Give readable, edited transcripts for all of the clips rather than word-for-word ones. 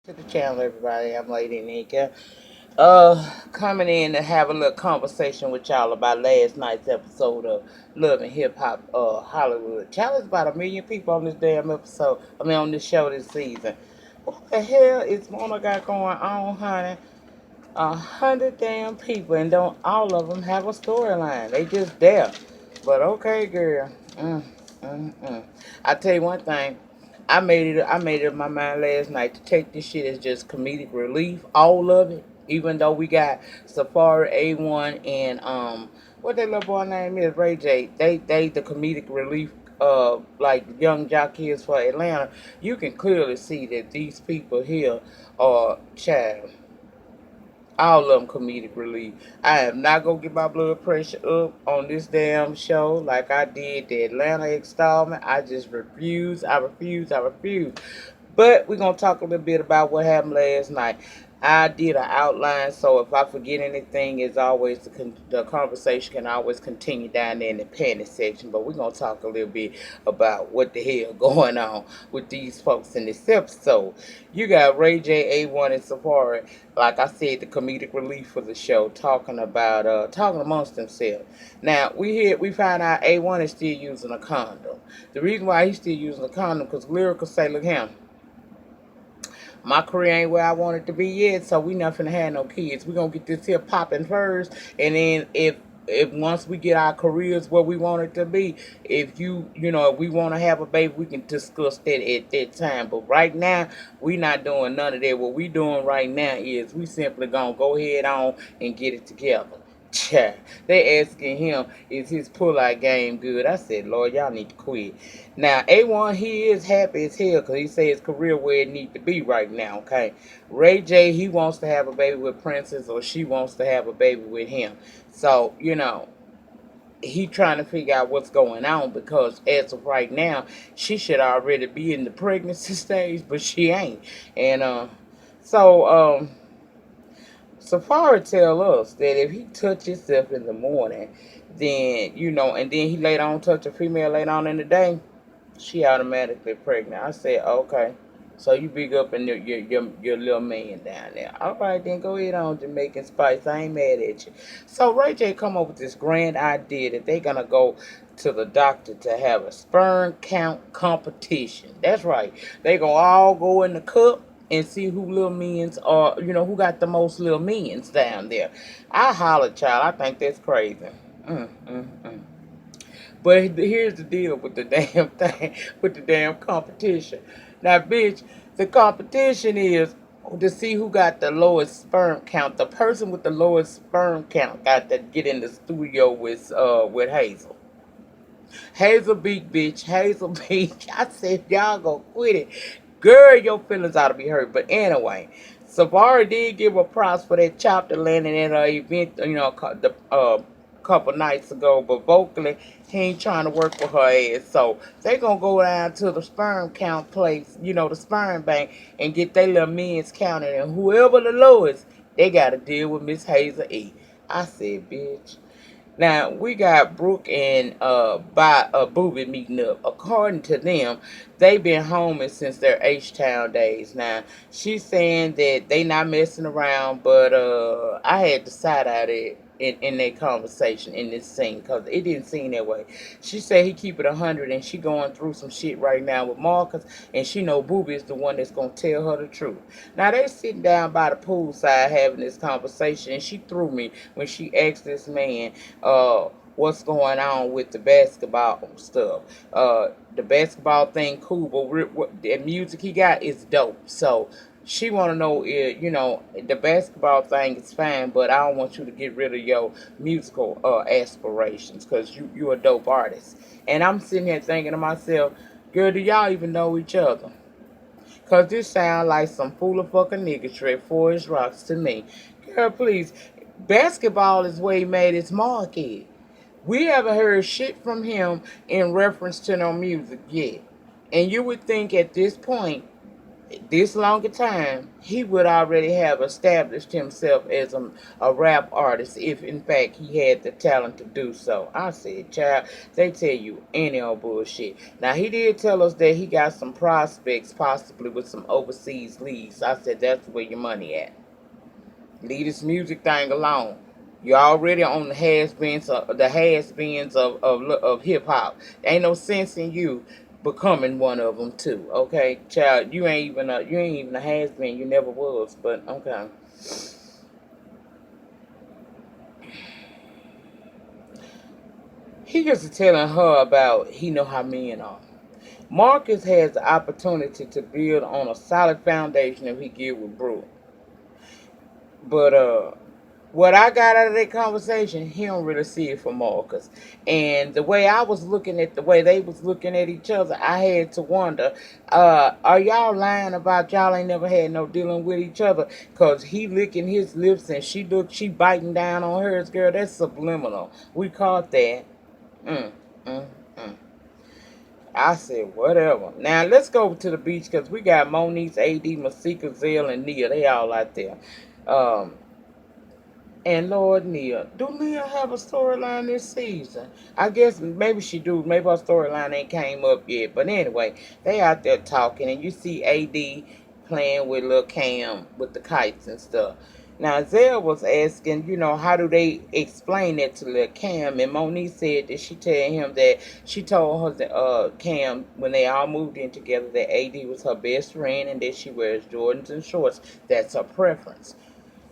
To the channel, everybody. I'm Lady Nika. Coming in to have a little conversation with y'all about last night's episode of Love and Hip Hop Hollywood. Child, there's about 1 million people on this damn episode. On this show this season. What the hell is Mona got going on, honey? 100 damn people, and don't all of them have a storyline. They just there. But okay, girl. I tell you one thing. I made it in my mind last night to take this shit as just comedic relief, all of it. Even though we got Safari A1 and what that little boy name is, Ray J. They the comedic relief like young jockeys for Atlanta. You can clearly see that these people here are child. All of them comedic relief. I am not gonna get my blood pressure up on this damn show like I did the Atlanta installment. I just refuse. I refuse. I refuse. But we're gonna talk a little bit about what happened last night. I did an outline, so if I forget anything, as always, the conversation can always continue down there in the panty section. But we're gonna talk a little bit about what the hell going on with these folks in this episode. You got Ray J, A1, and Safari, like I said, the comedic relief for the show, talking about talking amongst themselves. Now we find out A1 is still using a condom. The reason why he's still using a condom because Lyrical say, look him. My career ain't where I want it to be yet, so we not finna have no kids. We gonna get this here popping first, and then if once we get our careers where we want it to be, if if we want to have a baby, we can discuss that at that time. But right now, we not doing none of that. What we doing right now is we simply gonna go ahead on and get it together. Cha. They asking him, is his pull-out game good? I said, Lord, y'all need to quit. Now, A1, he is happy as hell because he say his career where it need to be right now, okay? Ray J, he wants to have a baby with Princess or she wants to have a baby with him. So, he trying to figure out what's going on because as of right now, she should already be in the pregnancy stage, but she ain't. And so Safari tell us that if he touch himself in the morning, then and then he later on touch a female later on in the day, she automatically pregnant. I said, okay. So you big up in your little man down there. All right, then go ahead on Jamaican Spice. I ain't mad at you. So Ray J come up with this grand idea that they gonna go to the doctor to have a sperm count competition. That's right. They gonna all go in the cup and see who little minions are, who got the most little minions down there. I holler, child. I think that's crazy. Mm. But here's the deal with the damn thing, with the damn competition. Now, bitch, the competition is to see who got the lowest sperm count. The person with the lowest sperm count got to get in the studio with Hazel. Hazel beat, bitch. Hazel beat. I said, y'all gonna quit it. Girl, your feelings ought to be hurt. But anyway, Savari did give her props for that chapter landing at her event, the couple nights ago. But vocally, he ain't trying to work with her ass. So they gonna go down to the sperm count place, the sperm bank, and get their little men's counted. And whoever the lowest, they gotta deal with Miss Hazel E. I said, bitch. Now we got Brooke and Booby meeting up. According to them, they've been homing since their H Town days. Now she's saying that they not messing around, but I had to side out it in that conversation in this scene because it didn't seem that way. She said he keep it 100 and she going through some shit right now with Marcus, and she know Booby is the one that's gonna tell her the truth. Now they sitting down by the poolside having this conversation, and she threw me when she asked this man what's going on with the basketball stuff. The basketball thing cool, but the music he got is dope. So she want to know, the basketball thing is fine, but I don't want you to get rid of your musical aspirations because you a dope artist. And I'm sitting here thinking to myself, girl, do y'all even know each other? Because this sound like some fool of fucking nigga trick for his rocks to me. Girl, please. Basketball is where he made his mark at. We haven't heard shit from him in reference to no music yet. And you would think at this point this long a time, he would already have established himself as a rap artist if, in fact, he had the talent to do so. I said, child, they tell you any old bullshit. Now, he did tell us that he got some prospects, possibly with some overseas leagues. I said, that's where your money at. Leave this music thing alone. You're already on the has-beens of hip hop. Ain't no sense in you becoming one of them too. Okay, child, you ain't even a has-been. You never was. But okay. He gets to telling her about he know how men are. Marcus has the opportunity to build on a solid foundation if he get with Brew. But what I got out of that conversation, he don't really see it for Marcus. And the way I was looking at the way they was looking at each other, I had to wonder, are y'all lying about y'all ain't never had no dealing with each other? Cause he licking his lips and she biting down on hers, girl. That's subliminal. We caught that. Mm, mm, mm. I said, whatever. Now, let's go to the beach because we got Monique, AD, Masika, Zell, and Nia. They all out there. Um, And Lord Nia, do Nia have a storyline this season? I guess maybe she do. Maybe her storyline ain't came up yet. But anyway, they out there talking, and you see AD playing with little Cam with the kites and stuff. Now Zell was asking, how do they explain that to little Cam? And Monique said that she tell him that she told her that Cam when they all moved in together that AD was her best friend and that she wears Jordans and shorts. That's her preference.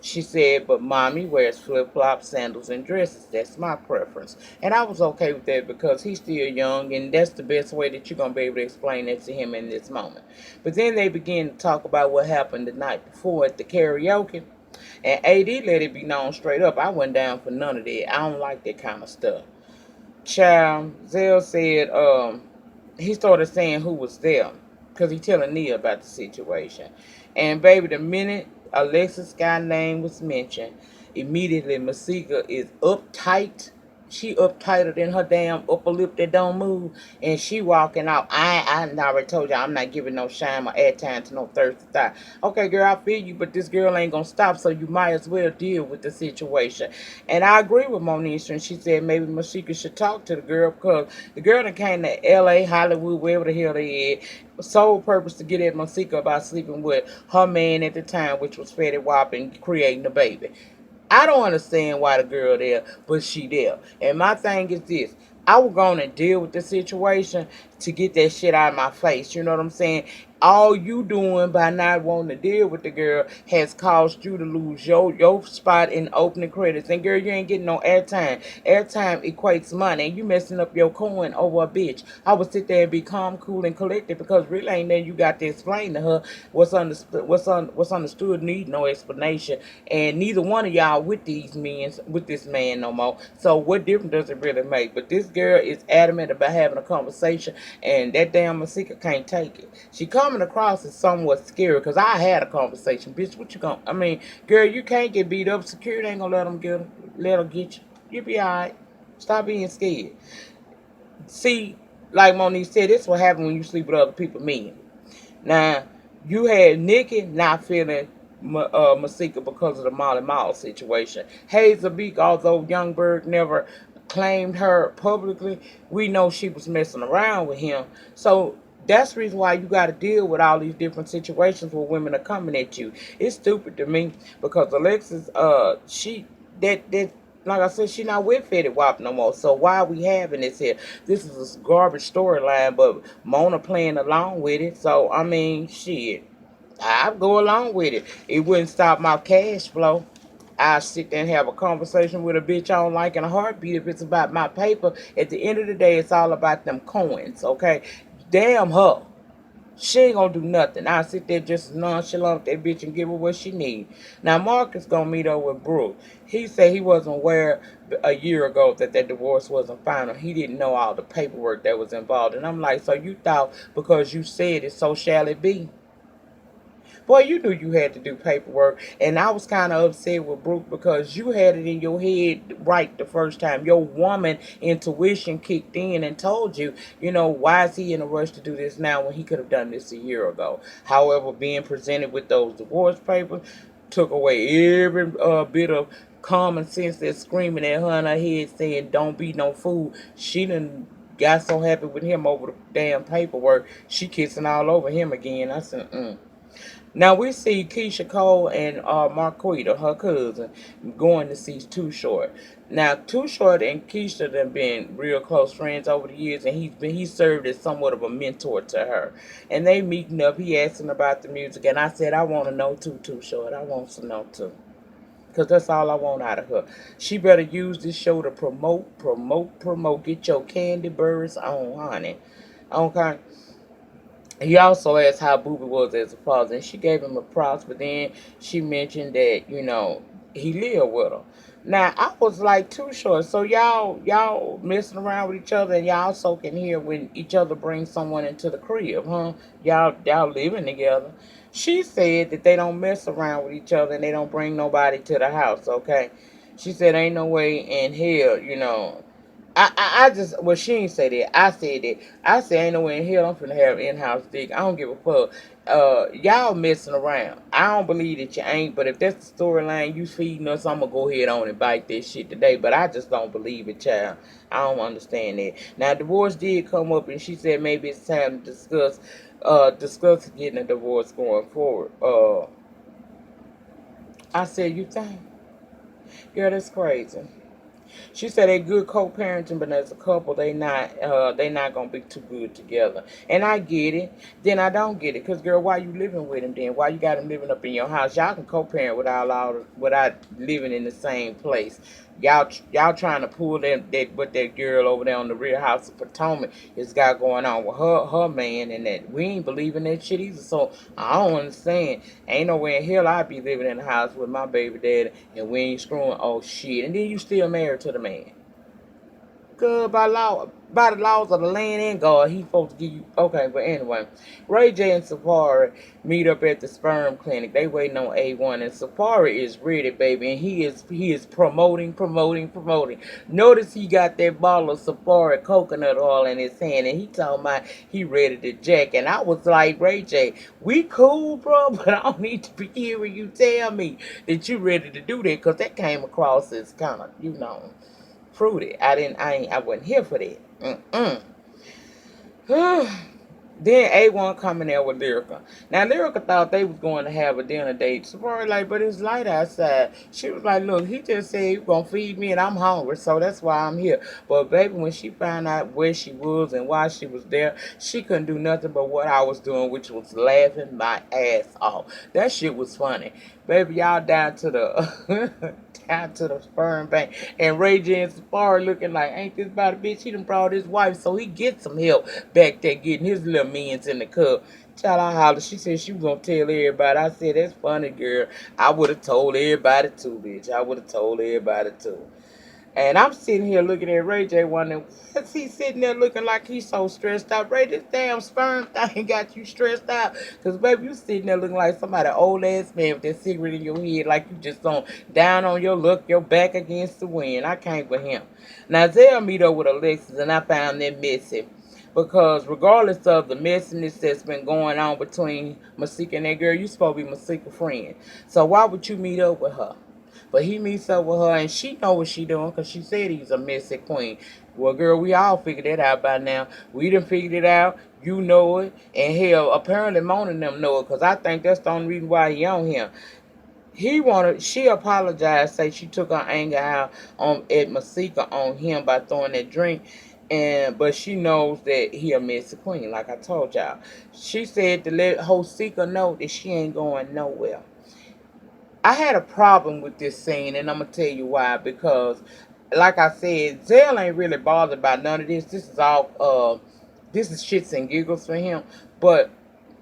She said, but mommy wears flip flops, sandals, and dresses. That's my preference. And I was okay with that because he's still young, and that's the best way that you're going to be able to explain that to him in this moment. But then they began to talk about what happened the night before at the karaoke. And AD let it be known straight up, I went down for none of that. I don't like that kind of stuff. Child, Zell said he started saying who was there because he telling Nia about the situation. And baby, the minute Alexis' guy name was mentioned, immediately Masika is uptight. She uptighter than her damn upper lip that don't move, and she walking out. I already told you I'm not giving no shine or airtime to no thirsty thigh. Okay, girl, I feel you, but this girl ain't gonna stop, so you might as well deal with the situation. And I agree with Monisha, and she said maybe Masika should talk to the girl because the girl that came to L.A., Hollywood, wherever the hell they at, sole purpose to get at Masika about sleeping with her man at the time, which was Fetty Wap and creating a baby. I don't understand why the girl there, but she there. And my thing is this. I was going to deal with the situation to get that shit out of my face. You know what I'm saying? All you doing by not wanting to deal with the girl has caused you to lose your spot in opening credits. And girl, you ain't getting no airtime. Airtime equates money. And you messing up your coin over a bitch. I would sit there and be calm, cool, and collected because really ain't nothing you got to explain to her. What's understood need no explanation. And neither one of y'all with this man no more. So what difference does it really make? But this girl is adamant about having a conversation, and that damn Masika can't take it. She coming across as somewhat scary because I had a conversation. Bitch, what you gonna? I mean, girl, you can't get beat up. Security ain't gonna let her get you. You be alright. Stop being scared. See, like Monique said, this what happen when you sleep with other people. Men. Now, you had Nikki not feeling Masika because of the Molly Mall situation. Hazel Beak, although Youngberg never claimed her publicly, we know she was messing around with him. So that's the reason why you got to deal with all these different situations where women are coming at you. It's stupid to me because Alexis, she that like I said, she not with Fetty Wap no more. So why are we having this here? This is a garbage storyline, but Mona playing along with it. So I mean, shit, I go along with it. It wouldn't stop my cash flow. I sit there and have a conversation with a bitch I don't like in a heartbeat if it's about my paper. At the end of the day, it's all about them coins, okay? Damn her. She ain't gonna do nothing. I'll sit there just nonchalant with that bitch and give her what she need. Now Marcus gonna meet up with Brooke. He said he wasn't aware a year ago that divorce wasn't final. He didn't know all the paperwork that was involved. And I'm like, so you thought because you said it, so shall it be? Boy, you knew you had to do paperwork. And I was kind of upset with Brooke because you had it in your head right the first time. Your woman intuition kicked in and told you, why is he in a rush to do this now when he could have done this a year ago? However, being presented with those divorce papers took away every bit of common sense that's screaming at her in her head saying, don't be no fool. She done got so happy with him over the damn paperwork. She kissing all over him again. I said, Now we see Keisha Cole and Marquita, her cousin, going to see Too Short. Now Too Short and Keisha have been real close friends over the years, and he served as somewhat of a mentor to her. And they meeting up. He asking about the music, and I said I want to know Too Short. I want to know too. Because that's all I want out of her. She better use this show to promote, promote, promote. Get your candy birds on, honey. Okay. He also asked how Booby was as a father, and she gave him a props, but then she mentioned that, he lived with her. Now, I was like, too short. So y'all messing around with each other, and y'all soaking here when each other brings someone into the crib, huh? Y'all living together. She said that they don't mess around with each other and they don't bring nobody to the house, okay? She said ain't no way in hell, I just, well, she ain't say that. I said that. I said, ain't no way in hell I'm finna have in-house dick. I don't give a fuck. Y'all messing around. I don't believe that you ain't, but if that's the storyline you feeding us, I'm gonna go ahead on and bite this shit today. But I just don't believe it, child. I don't understand that. Now, divorce did come up, and she said maybe it's time to discuss getting a divorce going forward. I said, you think? Girl, that's crazy. She said they good co-parenting, but as a couple, they not gonna be too good together. And I get it. Then I don't get it, cause girl, why you living with him then? Why you got him living up in your house? Y'all can co-parent without living in the same place. Y'all trying to pull that girl over there on the Real House of Potomac has got going on with her man, and that we ain't believing that shit either. So I don't understand. Ain't no way in hell I'd be living in the house with my baby daddy and we ain't screwing. Oh shit! And then you still married to the man. Good by the laws of the land and God, he supposed to give you. Okay, but anyway, Ray J and Safari meet up at the sperm clinic. They waiting on A1, and Safari is ready, baby, and he is promoting, promoting, promoting. Notice he got that bottle of Safari coconut oil in his hand, and he talking about he ready to jack. And I was like, Ray J, we cool, bro, but I don't need to be hearing you tell me that you ready to do that, because that came across as kind of, fruity. I wasn't here for that. Then A1 coming there with Lyrica. Now Lyrica thought they was going to have a dinner date. Safari like, but it's light outside. She was like, look, he just said he's gonna feed me and I'm hungry, so that's why I'm here. But baby, when she found out where she was and why she was there, she couldn't do nothing but what I was doing, which was laughing my ass off. That shit was funny. Baby, y'all down to the down to the sperm bank. And Ray J and Safari looking like, ain't this about a bitch? He done brought his wife, so he gets some help back there getting his little minions in the cup. Child, I hollered. She said she was going to tell everybody. I said, that's funny, girl. I would have told everybody too, bitch. I would have told everybody too. And I'm sitting here looking at Ray J wondering, what's he sitting there looking like he's so stressed out? Ray, this damn sperm thing got you stressed out. Because, baby, you sitting there looking like somebody old ass man with that cigarette in your head, like you just on down on your luck, your back against the wind. I can't with him. Now, Zell meet up with Alexis, and I found them messy. Because regardless of the messiness that's been going on between Masika and that girl, you supposed to be Masika's friend. So why would you meet up with her? But he meets up with her, and she know what she doing because she said he's a messy queen. Well, girl, we all figured that out by now. We done figured it out. You know it. And hell, apparently Mona and them know it because I think that's the only reason why he on him. She apologized, say she took her anger out on at Masika on him by throwing that drink. But she knows that he a messy queen, like I told y'all. She said to let Hosika know that she ain't going nowhere. I had a problem with this scene, and I'm gonna tell you why. Because, like I said, Zell ain't really bothered by none of this. This is shits and giggles for him. But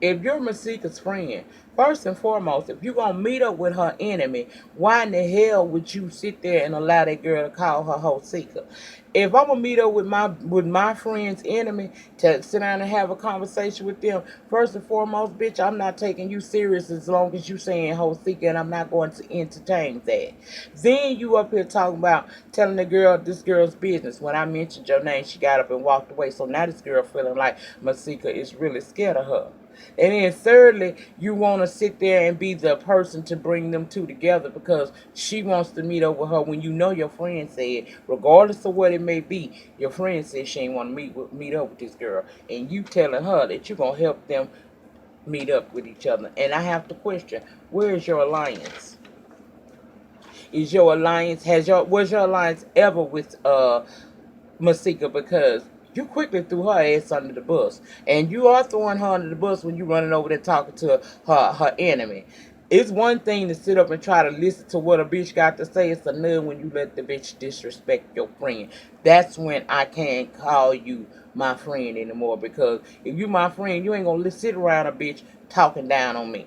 if you're Masika's friend, First and foremost, if you're gonna meet up with her enemy, why in the hell would you sit there and allow that girl to call her whole seeker? If I'm gonna meet up with my friend's enemy to sit down and have a conversation with them, first and foremost, bitch, I'm not taking you serious as long as you saying whole seeker, and I'm not going to entertain that. Then you up here talking about telling the girl this girl's business. When I mentioned your name, she got up and walked away. So now this girl feeling like Masika is really scared of her. And then thirdly, you want to sit there and be the person to bring them two together because she wants to meet up with her when you know your friend said, regardless of what it may be, your friend said she ain't want to meet up with this girl. And you telling her that you're going to help them meet up with each other. And I have to question, where is your alliance? Is your alliance, was your alliance ever with Masika? Because you quickly threw her ass under the bus. And you are throwing her under the bus when you running over there talking to her enemy. It's one thing to sit up and try to listen to what a bitch got to say. It's another when you let the bitch disrespect your friend. That's when I can't call you my friend anymore. Because if you my friend, you ain't gonna sit around a bitch talking down on me.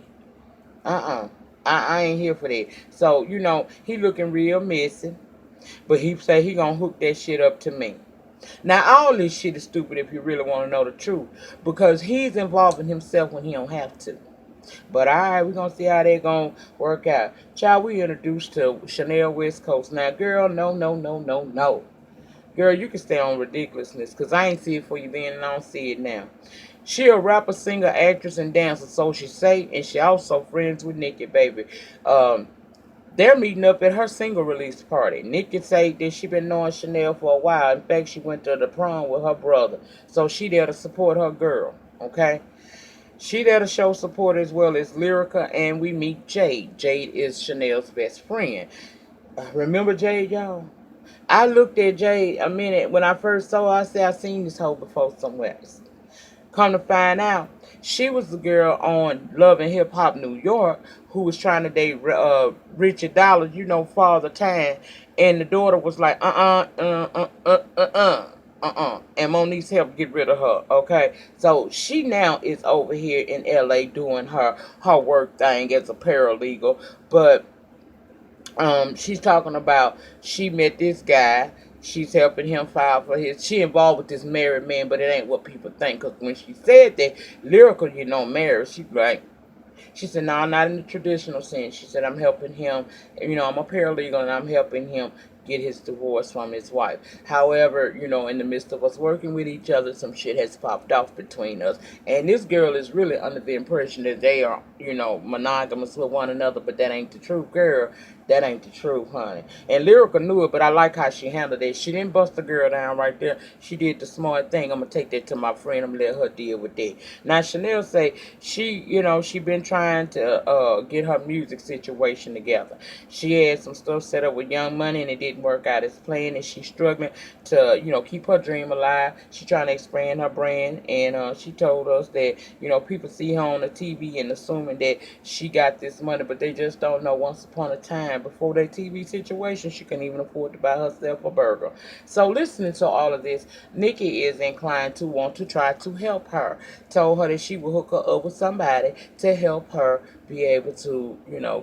Uh-uh. I ain't here for that. So, he looking real messy. But he say he gonna hook that shit up to me. Now, all this shit is stupid if you really want to know the truth. Because he's involving himself when he don't have to. But alright, we're gonna see how they gonna work out. Child, we introduced to Chanel West Coast. Now, girl, no, no, no, no, no. Girl, you can stay on ridiculousness. Because I ain't see it for you then and I don't see it now. She a rapper, singer, actress, and dancer, so she say, and she also friends with Nicki, baby. Um, they're meeting up at her single release party. Nicki said that she been knowing Chanel for a while. In fact, she went to the prom with her brother. So she there to support her girl, okay? She there to show support as well as Lyrica, and we meet Jade. Jade is Chanel's best friend. Remember Jade, y'all? I looked at Jade a minute. When I first saw her, I said, I seen this hoe before somewhere else. Come to find out, she was the girl on Love and Hip Hop New York who was trying to date Richard Dollar, Father Time. And the daughter was like, And Monique's helped get rid of her, okay? So she now is over here in LA doing her work thing as a paralegal. But she's talking about she met this guy. She's helping him file for his. She involved with this married man, but it ain't what people think. Because when she said that, lyrical, married, she like, she said, no, not in the traditional sense. She said, I'm helping him. I'm a paralegal and I'm helping him get his divorce from his wife. However, in the midst of us working with each other, some shit has popped off between us. And this girl is really under the impression that they are, monogamous with one another, but that ain't the truth, girl. That ain't the truth, honey. And Lyrica knew it, but I like how she handled it. She didn't bust the girl down right there. She did the smart thing. I'm going to take that to my friend. I'm going to let her deal with that. Now, Chanel say she been trying to get her music situation together. She had some stuff set up with Young Money, and it didn't work out as planned, and she's struggling to, keep her dream alive. She's trying to expand her brand, and she told us that, people see her on the TV and assuming that she got this money, but they just don't know once upon a time before that TV situation, she couldn't even afford to buy herself a burger. So listening to all of this, Nicki is inclined to want to try to help her. Told her that she will hook her up with somebody to help her be able to,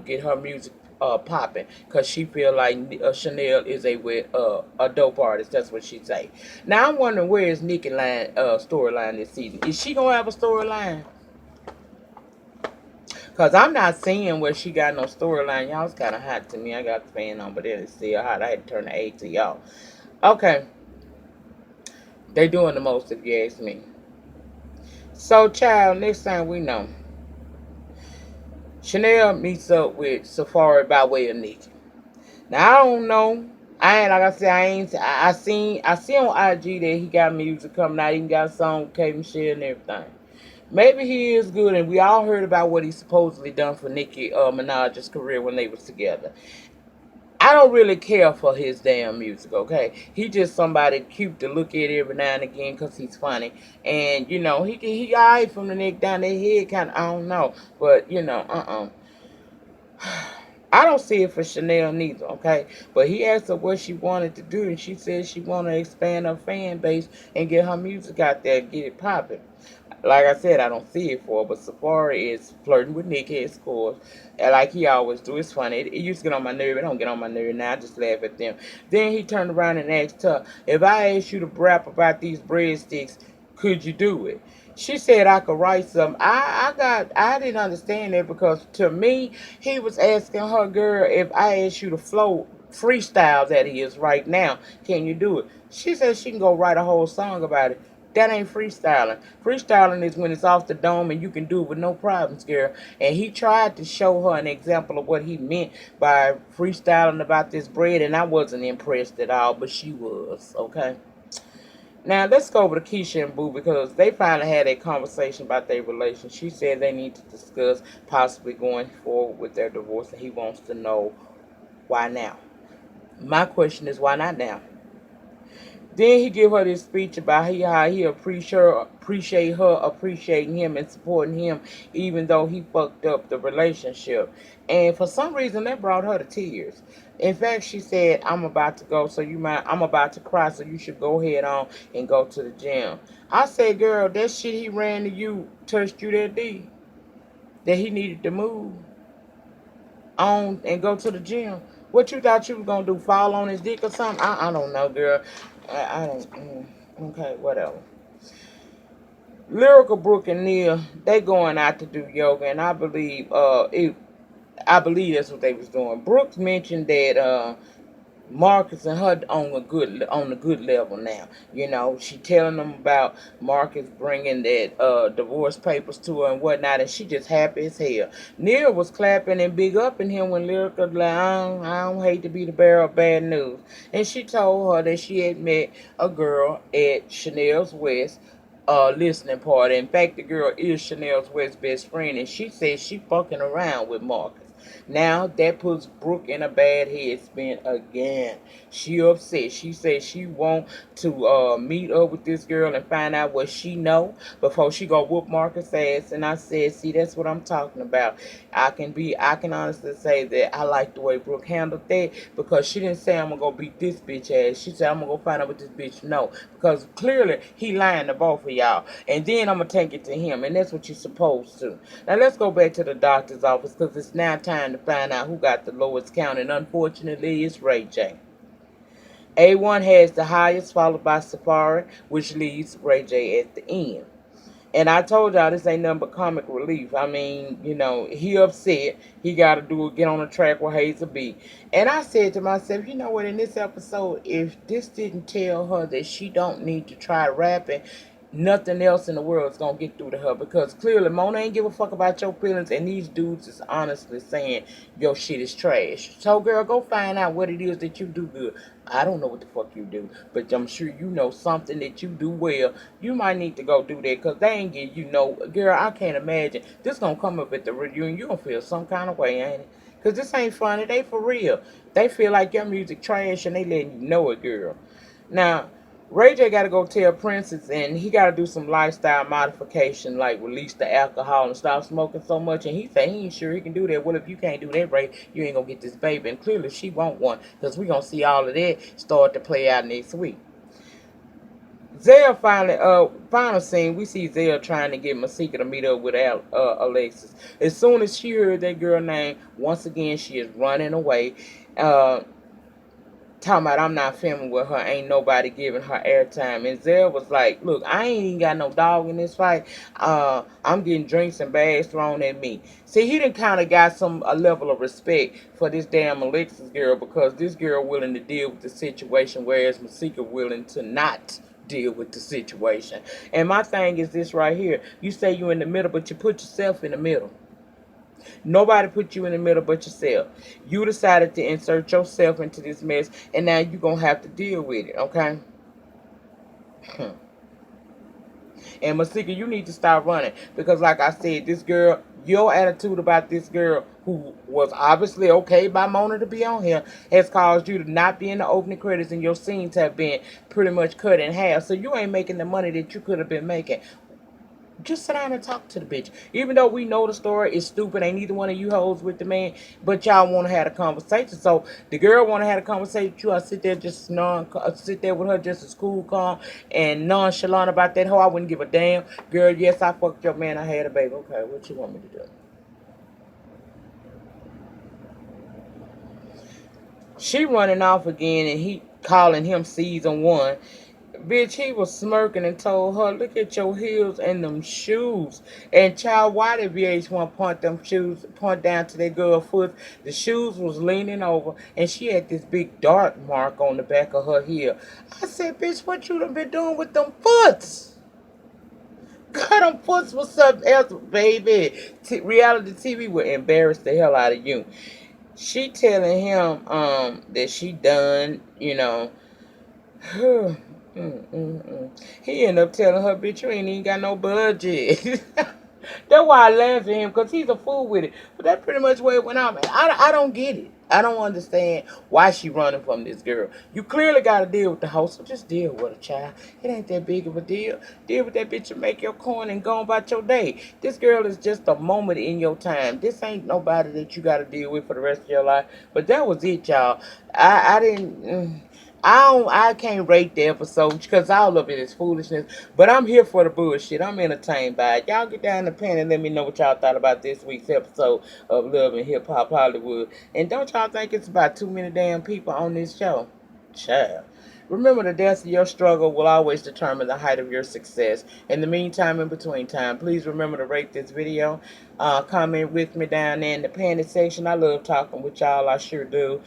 get her music popping, because she feel like Chanel is a dope artist. That's what she say. Now I'm wondering, where is Nicki storyline this season? Is she gonna have a storyline? Cause I'm not seeing where she got no storyline. Y'all's kind of hot to me. I got the fan on, but then it's still hot. I had to turn the A to y'all. Okay, they doing the most if you ask me. So, child, next time we know, Chanel meets up with Safari by way of Nicki. Now I don't know. I ain't like I said. I ain't. I see on IG that he got music coming out. He even got a song with K Michelle and everything. Maybe he is good, and we all heard about what he supposedly done for Nicki Minaj's career when they was together. I don't really care for his damn music, okay? He just somebody cute to look at every now and again because he's funny. And, he alright from the neck down their head, kind of, I don't know. But, I don't see it for Chanel neither, okay? But he asked her what she wanted to do, and she said she wanted to expand her fan base and get her music out there and get it popping. Like I said, I don't see it for her, but Safari is flirting with Nikki, of course. And like he always do. It's funny. It used to get on my nerve. It don't get on my nerve now. I just laugh at them. Then he turned around and asked her, if I asked you to rap about these breadsticks, could you do it? She said I could write some. I didn't understand that because to me, he was asking her, girl, if I asked you to flow freestyle that he is right now, can you do it? She said she can go write a whole song about it. That ain't freestyling. Freestyling is when it's off the dome and you can do it with no problems, girl. And he tried to show her an example of what he meant by freestyling about this bread, and I wasn't impressed at all, but she was, okay? Now let's go over to Keisha and Boo because they finally had a conversation about their relation. She said they need to discuss possibly going forward with their divorce, and he wants to know why now. My question is, why not now? Then he give her this speech about how he appreciate her appreciating him and supporting him, even though he fucked up the relationship. And for some reason, that brought her to tears. In fact, she said, "I'm about to go, so you might. I'm about to cry, so you should go ahead on and go to the gym." I said, "Girl, that shit he ran to you touched you that deep that he needed to move on and go to the gym. What you thought you was gonna do? Fall on his dick or something? I don't know, girl. I don't. Okay, whatever. Lyrical Brook and Neil, they going out to do yoga, and I believe I believe that's what they was doing. Brooks mentioned that Marcus and her on a good level now. You know, she telling them about Marcus bringing that divorce papers to her and whatnot, and she just happy as hell. Neil was clapping and big upping him when Lyrica like, I don't hate to be the bearer of bad news, and she told her that she had met a girl at Chanel's West listening party. In fact, the girl is Chanel's West best friend, and she says she fucking around with Marcus. Now that puts Brooke in a bad headspin again. She upset. She said she want to meet up with this girl and find out what she know before she go whoop Marcus' ass. And I said, see, that's what I'm talking about. I can honestly say that I like the way Brooke handled that because she didn't say I'm gonna go beat this bitch ass. She said I'm gonna go find out what this bitch know because clearly he lying to both of y'all. And then I'm gonna take it to him, and that's what you're supposed to. Now let's go back to the doctor's office because it's now time to find out who got the lowest count, and unfortunately it's Ray J. A1 has the highest, followed by Safari, which leaves Ray J at the end. And I told y'all this ain't nothing but comic relief. I mean, you know, he upset. He got to get on the track with Hazel B. And I said to myself, you know what, in this episode, if this didn't tell her that she don't need to try rapping, nothing else in the world is gonna get through to her because clearly Mona ain't give a fuck about your feelings and these dudes is honestly saying your shit is trash. So girl, go find out what it is that you do good. I don't know what the fuck you do, but I'm sure you know something that you do well. You might need to go do that because they ain't give you no girl. I can't imagine this gonna come up at the reunion. You gonna feel some kind of way, ain't it? Cause this ain't funny. They for real. They feel like your music trash and they letting you know it, girl. Now, Ray J got to go tell Princess, and he got to do some lifestyle modification, like release the alcohol and stop smoking so much. And he say he ain't sure he can do that. Well, if you can't do that, Ray, you ain't gonna get this baby. And clearly, she won't one, cause we gonna see all of that start to play out next week. Zaya final scene, we see Zaya trying to get Masika to meet up with Alexis. As soon as she heard that girl name, once again she is running away. Uh, Talking about I'm not filming with her, ain't nobody giving her airtime. And Zell was like, look, I ain't even got no dog in this fight. I'm getting drinks and bags thrown at me. See, he done kind of got a level of respect for this damn Alexis girl because this girl willing to deal with the situation, whereas Masika willing to not deal with the situation. And my thing is this right here. You say you in the middle, but you put yourself in the middle. Nobody put you in the middle but yourself. You decided to insert yourself into this mess, and now you're going to have to deal with it, okay? And Masika, you need to start running. Because like I said, this girl, your attitude about this girl, who was obviously okay by Mona to be on here, has caused you to not be in the opening credits and your scenes have been pretty much cut in half. So you ain't making the money that you could have been making. Just sit down and talk to the bitch. Even though we know the story is stupid, ain't neither one of you hoes with the man, but y'all want to have a conversation. So the girl want to have a conversation with you. I sit there just sit there with her just as cool, calm, and nonchalant about that hoe. I wouldn't give a damn. Girl, yes, I fucked your man. I had a baby. Okay, what you want me to do? She running off again, and he calling him season one. Bitch, he was smirking and told her, look at your heels and them shoes. And child, why did VH1 point them shoes, point down to that girl foot? The shoes was leaning over and she had this big dark mark on the back of her heel. I said, bitch, what you done been doing with them foots? God, them foots was something else, baby. Reality TV would embarrass the hell out of you. She telling him that she done, you know, he ended up telling her, bitch, you ain't even got no budget. That's why I laugh at him, because he's a fool with it. But that's pretty much where it went on, man. I don't get it. I don't understand why she running from this girl. You clearly got to deal with the host, so just deal with her, child. It ain't that big of a deal. Deal with that bitch and make your coin and go about your day. This girl is just a moment in your time. This ain't nobody that you got to deal with for the rest of your life. But that was it, y'all. I didn't... I can't rate the episode because all of it is foolishness. But I'm here for the bullshit. I'm entertained by it. Y'all get down in the pen and let me know what y'all thought about this week's episode of Love and Hip Hop Hollywood. And don't y'all think it's about too many damn people on this show? Child. Remember, the depth of your struggle will always determine the height of your success. In the meantime, in between time, please remember to rate this video. Comment with me down there in the panty section. I love talking with y'all. I sure do.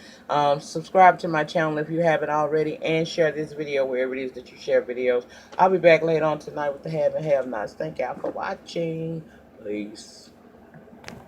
Subscribe to my channel if you haven't already. And share this video wherever it is that you share videos. I'll be back later on tonight with the have and have nots. Thank y'all for watching. Peace.